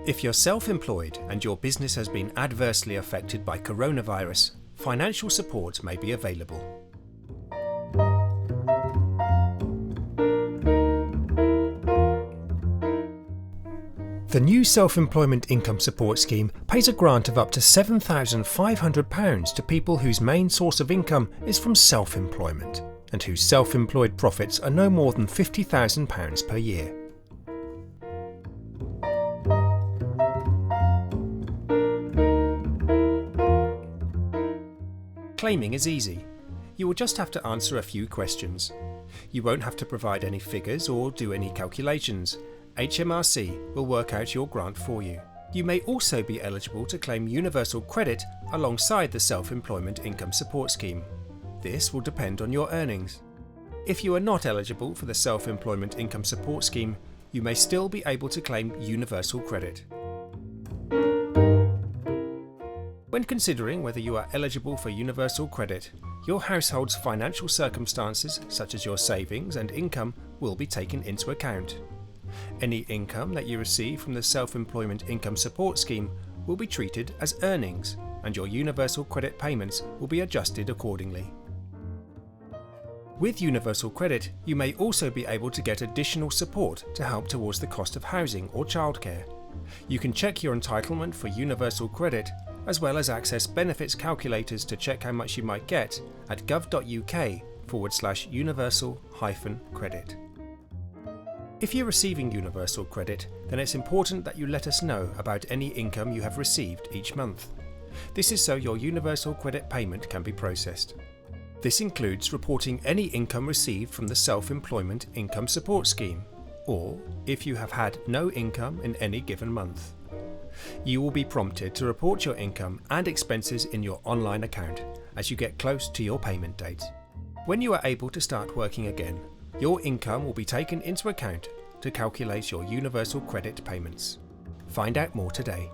If you're self-employed and your business has been adversely affected by coronavirus, financial support may be available. The new Self-Employment Income Support Scheme pays a grant of up to £7,500 to people whose main source of income is from self-employment and whose self-employed profits are no more than £50,000 per year. Claiming is easy. You will just have to answer a few questions. You won't have to provide any figures or do any calculations. HMRC will work out your grant for you. You may also be eligible to claim universal credit alongside the Self-Employment Income Support Scheme. This will depend on your earnings. If you are not eligible for the Self-Employment Income Support Scheme, you may still be able to claim universal credit. When considering whether you are eligible for universal credit, your household's financial circumstances, such as your savings and income, will be taken into account. Any income that you receive from the Self-Employment Income Support Scheme will be treated as earnings, and your universal credit payments will be adjusted accordingly. With universal credit, you may also be able to get additional support to help towards the cost of housing or childcare. You can check your entitlement for universal credit, as well as access benefits calculators to check how much you might get at gov.uk/universal-credit. If you're receiving universal credit, then it's important that you let us know about any income you have received each month. This is so your universal credit payment can be processed. This includes reporting any income received from the Self-Employment Income Support Scheme, or if you have had no income in any given month. You will be prompted to report your income and expenses in your online account as you get close to your payment date. When you are able to start working again, your income will be taken into account to calculate your universal credit payments. Find out more today.